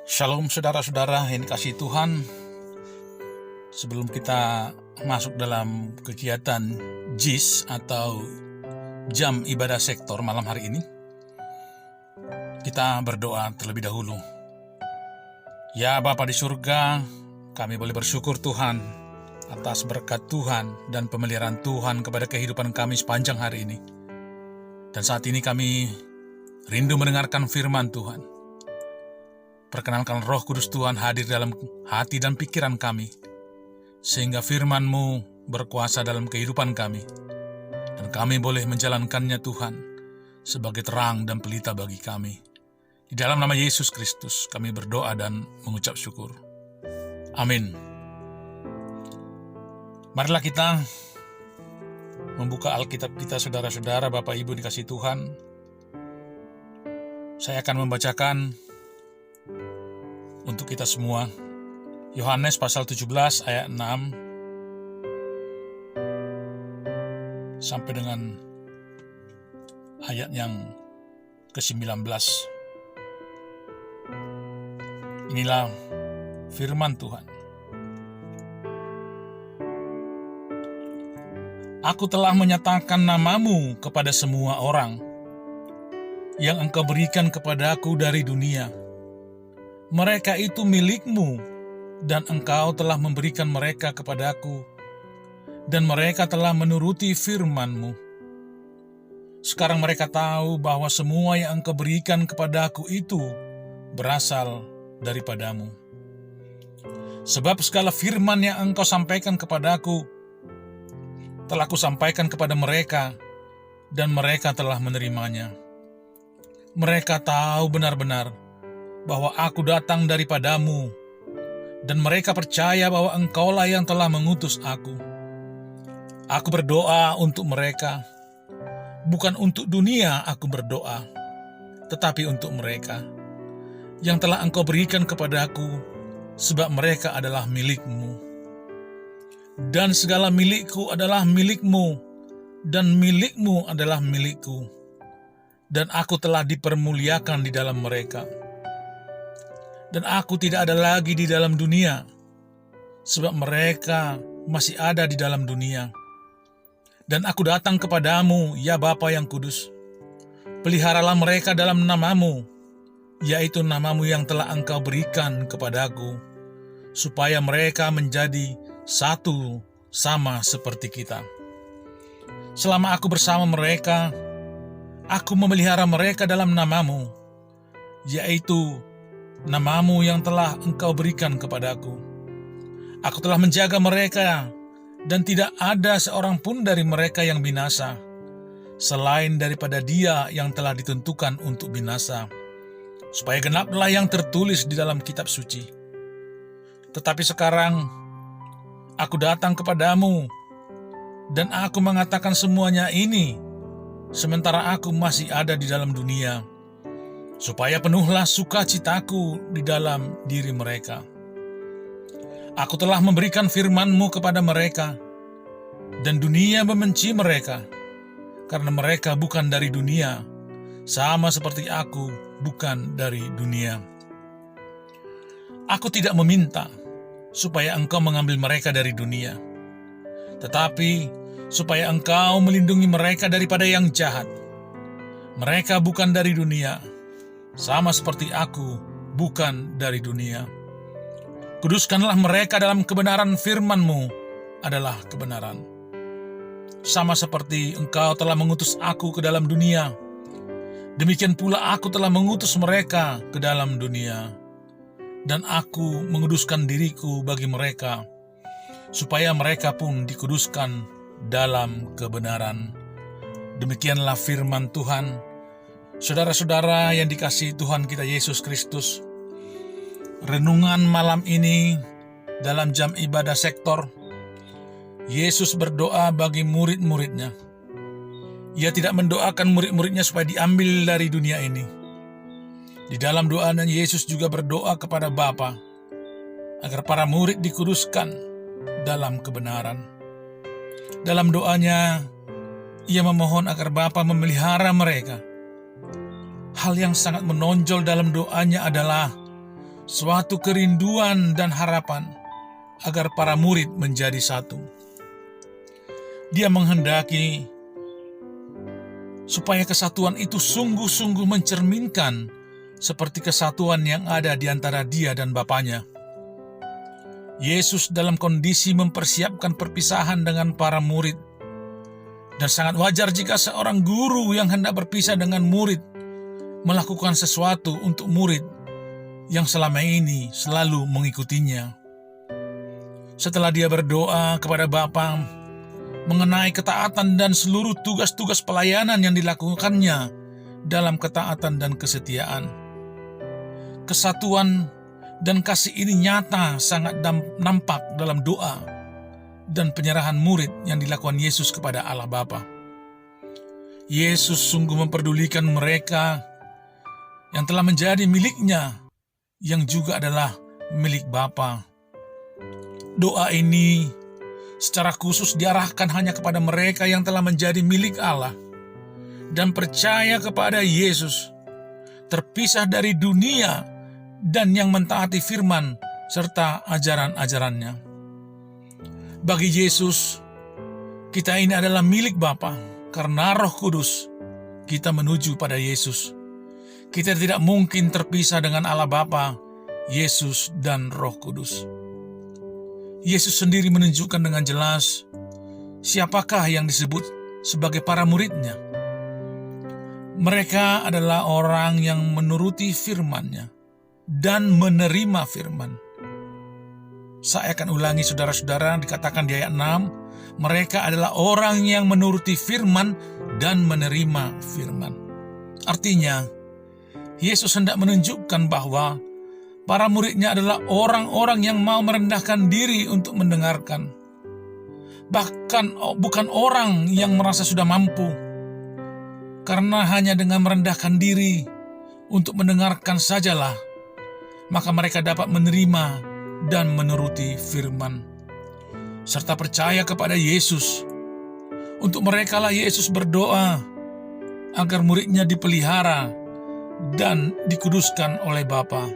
Shalom saudara-saudara yang dikasihi Tuhan. Sebelum kita masuk dalam kegiatan JIS atau jam ibadah sektor malam hari ini, kita berdoa terlebih dahulu. Ya Bapa di surga, kami boleh bersyukur Tuhan atas berkat Tuhan dan pemeliharaan Tuhan kepada kehidupan kami sepanjang hari ini. Dan saat ini kami rindu mendengarkan firman Tuhan. Perkenankan Roh Kudus Tuhan hadir dalam hati dan pikiran kami, sehingga firman-Mu berkuasa dalam kehidupan kami, dan kami boleh menjalankannya Tuhan sebagai terang dan pelita bagi kami. Di dalam nama Yesus Kristus kami berdoa dan mengucap syukur. Amin. Marilah kita membuka Alkitab kita, saudara-saudara, Bapak Ibu dikasihi Tuhan. Saya akan membacakan untuk kita semua, Yohanes pasal 17 ayat 6 sampai dengan ayat yang ke-19. Inilah firman Tuhan. Aku telah menyatakan namamu kepada semua orang yang engkau berikan kepadaku dari dunia. Mereka itu milik-Mu, dan Engkau telah memberikan mereka kepadaku, dan mereka telah menuruti firman-Mu. Sekarang mereka tahu bahwa semua yang Engkau berikan kepadaku itu berasal daripada-Mu. Sebab segala firman yang Engkau sampaikan kepadaku, telah Kusampaikan kepada mereka, dan mereka telah menerimanya. Mereka tahu benar-benar bahwa aku datang daripada-Mu, dan mereka percaya bahwa Engkaulah yang telah mengutus aku. Aku berdoa untuk mereka, bukan untuk dunia aku berdoa, tetapi untuk mereka, yang telah Engkau berikan kepadaku, sebab mereka adalah milik-Mu. Dan segala milikku adalah milik-Mu, dan milik-Mu adalah milikku, dan aku telah dipermuliakan di dalam mereka. Dan aku tidak ada lagi di dalam dunia, sebab mereka masih ada di dalam dunia. Dan aku datang kepadamu, ya Bapa yang kudus. Peliharalah mereka dalam namamu, yaitu namamu yang telah Engkau berikan kepadaku, supaya mereka menjadi satu sama seperti kita. Selama aku bersama mereka, aku memelihara mereka dalam namamu, yaitu namamu yang telah Engkau berikan kepadaku. Aku telah menjaga mereka, dan tidak ada seorang pun dari mereka yang binasa, selain daripada dia yang telah ditentukan untuk binasa, supaya genaplah yang tertulis di dalam kitab suci. Tetapi sekarang, aku datang kepadamu, dan aku mengatakan semuanya ini, sementara aku masih ada di dalam dunia, supaya penuhlah sukacitaku di dalam diri mereka. Aku telah memberikan firman-Mu kepada mereka, dan dunia membenci mereka, karena mereka bukan dari dunia, sama seperti aku bukan dari dunia. Aku tidak meminta supaya Engkau mengambil mereka dari dunia, tetapi supaya Engkau melindungi mereka daripada yang jahat. Mereka bukan dari dunia, sama seperti aku bukan dari dunia. Kuduskanlah mereka dalam kebenaran, firman-Mu adalah kebenaran. Sama seperti Engkau telah mengutus aku ke dalam dunia, demikian pula aku telah mengutus mereka ke dalam dunia. Dan aku menguduskan diriku bagi mereka, supaya mereka pun dikuduskan dalam kebenaran. Demikianlah firman Tuhan. Saudara-saudara yang dikasihi Tuhan kita Yesus Kristus, renungan malam ini dalam jam ibadah sektor, Yesus berdoa bagi murid-muridnya. Ia tidak mendoakan murid-muridnya supaya diambil dari dunia ini. Di dalam doanya Yesus juga berdoa kepada Bapa agar para murid dikuduskan dalam kebenaran. Dalam doanya, ia memohon agar Bapa memelihara mereka hal yang sangat menonjol dalam doanya adalah suatu kerinduan dan harapan agar para murid menjadi satu. Dia menghendaki supaya kesatuan itu sungguh-sungguh mencerminkan seperti kesatuan yang ada di antara dia dan Bapanya. Yesus dalam kondisi mempersiapkan perpisahan dengan para murid. Dan sangat wajar jika seorang guru yang hendak berpisah dengan murid melakukan sesuatu untuk murid yang selama ini selalu mengikutinya. Setelah dia berdoa kepada Bapa mengenai ketaatan dan seluruh tugas-tugas pelayanan yang dilakukannya dalam ketaatan dan kesetiaan, kesatuan dan kasih ini nyata sangat nampak dalam doa dan penyerahan murid yang dilakukan Yesus kepada Allah Bapa. Yesus sungguh memperdulikan mereka yang telah menjadi miliknya, yang juga adalah milik Bapa. Doa ini secara khusus diarahkan hanya kepada mereka yang telah menjadi milik Allah dan percaya kepada Yesus, terpisah dari dunia dan yang mentaati firman serta ajaran-ajarannya. Bagi Yesus, kita ini adalah milik Bapa. Karena Roh Kudus, kita menuju pada Yesus. Kita tidak mungkin terpisah dengan Allah Bapa, Yesus, dan Roh Kudus. Yesus sendiri menunjukkan dengan jelas siapakah yang disebut sebagai para murid-Nya. Mereka adalah orang yang menuruti firman-Nya dan menerima firman. Saya akan ulangi saudara-saudara, dikatakan di ayat 6, mereka adalah orang yang menuruti firman dan menerima firman. Artinya, Yesus hendak menunjukkan bahwa para murid-Nya adalah orang-orang yang mau merendahkan diri untuk mendengarkan. Bahkan bukan orang yang merasa sudah mampu. Karena hanya dengan merendahkan diri untuk mendengarkan sajalah, maka mereka dapat menerima dan menuruti firman, serta percaya kepada Yesus. Untuk mereka lah Yesus berdoa agar murid-Nya dipelihara dan dikuduskan oleh Bapa.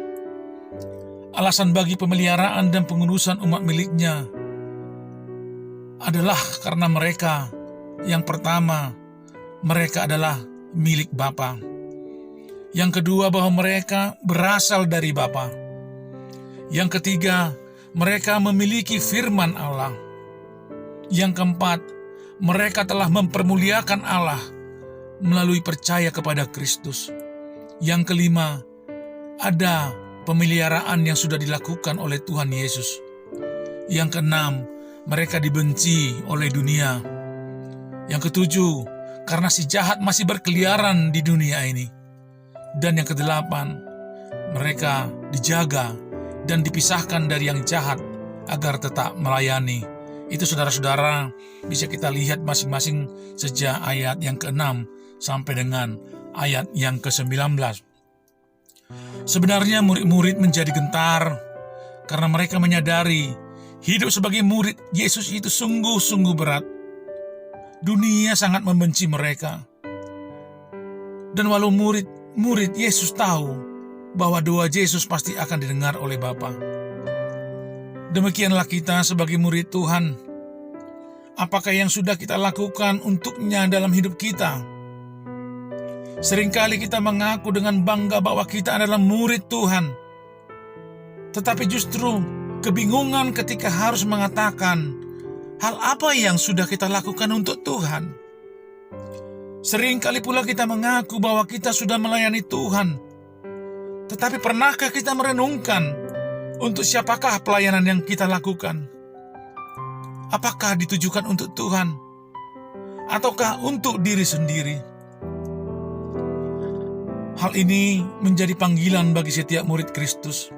Alasan bagi pemeliharaan dan pengurusan umat milik-Nya adalah karena mereka, yang pertama, mereka adalah milik Bapa. Yang kedua, bahwa mereka berasal dari Bapa. Yang ketiga, mereka memiliki firman Allah. Yang keempat, mereka telah mempermuliakan Allah melalui percaya kepada Kristus. Yang kelima, ada pemeliharaan yang sudah dilakukan oleh Tuhan Yesus. Yang keenam, mereka dibenci oleh dunia. Yang ketujuh, karena si jahat masih berkeliaran di dunia ini. Dan yang kedelapan, mereka dijaga dan dipisahkan dari yang jahat agar tetap melayani. Itu saudara-saudara bisa kita lihat masing-masing sejak ayat yang ke-6 sampai dengan ayat yang ke-19. Sebenarnya murid-murid menjadi gentar karena mereka menyadari hidup sebagai murid Yesus itu sungguh-sungguh berat. Dunia sangat membenci mereka. Dan walau murid Yesus tahu bahwa doa Yesus pasti akan didengar oleh Bapa. Demikianlah kita sebagai murid Tuhan. Apakah yang sudah kita lakukan untuk-Nya dalam hidup kita? Seringkali kita mengaku dengan bangga bahwa kita adalah murid Tuhan. Tetapi justru kebingungan ketika harus mengatakan hal apa yang sudah kita lakukan untuk Tuhan. Seringkali pula kita mengaku bahwa kita sudah melayani Tuhan. Tetapi pernahkah kita merenungkan untuk siapakah pelayanan yang kita lakukan? Apakah ditujukan untuk Tuhan? Ataukah untuk diri sendiri? Hal ini menjadi panggilan bagi setiap murid Kristus.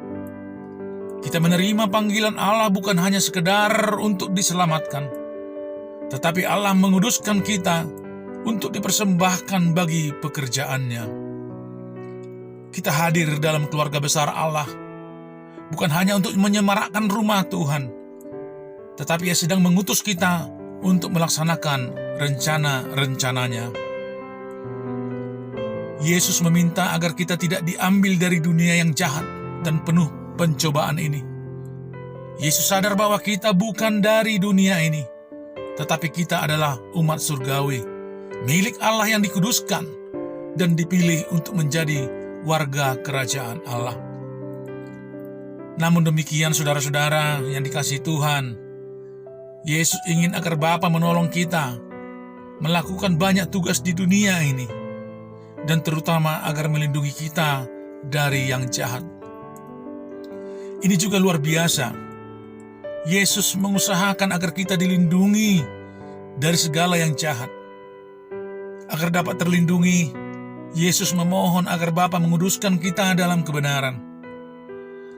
Kita menerima panggilan Allah bukan hanya sekedar untuk diselamatkan, tetapi Allah menguduskan kita untuk dipersembahkan bagi pekerjaannya. Kita hadir dalam keluarga besar Allah, bukan hanya untuk menyemarakkan rumah Tuhan, tetapi Ia sedang mengutus kita untuk melaksanakan rencana-rencananya. Yesus meminta agar kita tidak diambil dari dunia yang jahat dan penuh pencobaan ini. Yesus sadar bahwa kita bukan dari dunia ini, tetapi kita adalah umat surgawi, milik Allah yang dikuduskan dan dipilih untuk menjadi warga kerajaan Allah. Namun demikian, saudara-saudara yang dikasihi Tuhan, Yesus ingin agar Bapa menolong kita melakukan banyak tugas di dunia ini, dan terutama agar melindungi kita dari yang jahat. Ini juga luar biasa. Yesus mengusahakan agar kita dilindungi dari segala yang jahat. Agar dapat terlindungi, Yesus memohon agar Bapa menguduskan kita dalam kebenaran.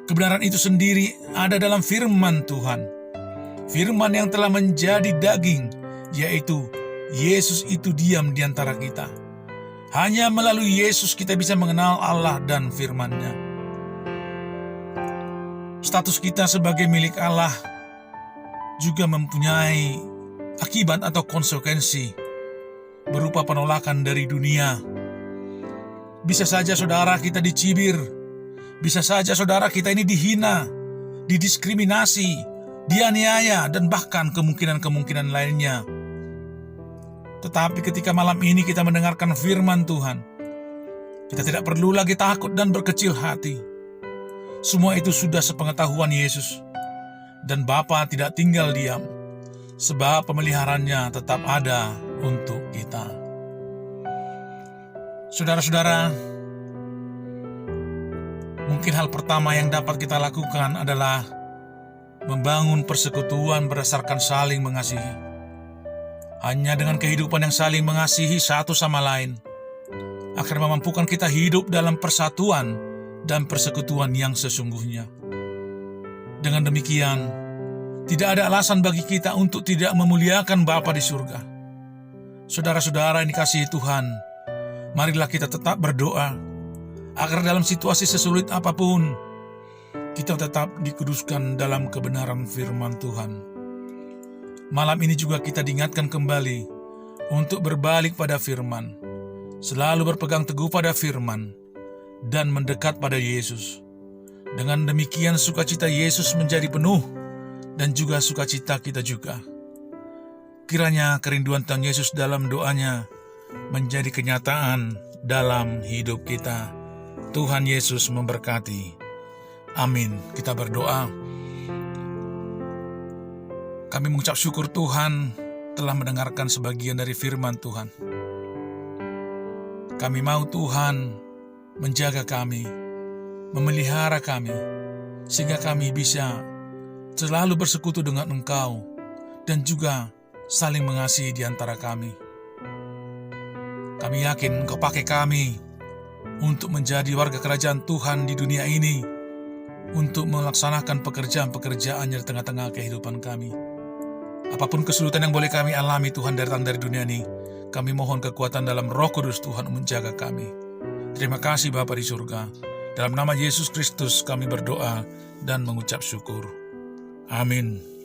Kebenaran itu sendiri ada dalam firman Tuhan. Firman yang telah menjadi daging, yaitu Yesus itu diam di antara kita. Hanya melalui Yesus kita bisa mengenal Allah dan firman-Nya. Status kita sebagai milik Allah juga mempunyai akibat atau konsekuensi berupa penolakan dari dunia. Bisa saja saudara kita dicibir, bisa saja saudara kita ini dihina, didiskriminasi, dianiaya, dan bahkan kemungkinan-kemungkinan lainnya. Tetapi ketika malam ini kita mendengarkan firman Tuhan, kita tidak perlu lagi takut dan berkecil hati. Semua itu sudah sepengetahuan Yesus, dan Bapa tidak tinggal diam, sebab pemeliharannya tetap ada untuk kita. Saudara-saudara, mungkin hal pertama yang dapat kita lakukan adalah membangun persekutuan berdasarkan saling mengasihi. Hanya dengan kehidupan yang saling mengasihi satu sama lain akan memampukan kita hidup dalam persatuan dan persekutuan yang sesungguhnya. Dengan demikian, tidak ada alasan bagi kita untuk tidak memuliakan Bapa di surga. Saudara-saudara yang dikasihi Tuhan, marilah kita tetap berdoa agar dalam situasi sesulit apapun, kita tetap dikuduskan dalam kebenaran firman Tuhan. Malam ini juga kita diingatkan kembali untuk berbalik pada firman, selalu berpegang teguh pada firman, dan mendekat pada Yesus. Dengan demikian sukacita Yesus menjadi penuh, dan juga sukacita kita juga. Kiranya kerinduan Tuhan Yesus dalam doanya menjadi kenyataan dalam hidup kita. Tuhan Yesus memberkati. Amin. Kita berdoa. Kami mengucap syukur Tuhan telah mendengarkan sebagian dari firman Tuhan. Kami mau Tuhan menjaga kami, memelihara kami, sehingga kami bisa selalu bersekutu dengan Engkau dan juga saling mengasihi di antara kami. Kami yakin Engkau pakai kami untuk menjadi warga kerajaan Tuhan di dunia ini, untuk melaksanakan pekerjaan-pekerjaannya di tengah-tengah kehidupan kami. Apapun kesulitan yang boleh kami alami, Tuhan, datang dari dunia ini, kami mohon kekuatan dalam Roh Kudus Tuhan menjaga kami. Terima kasih Bapa di surga. Dalam nama Yesus Kristus kami berdoa dan mengucap syukur. Amin.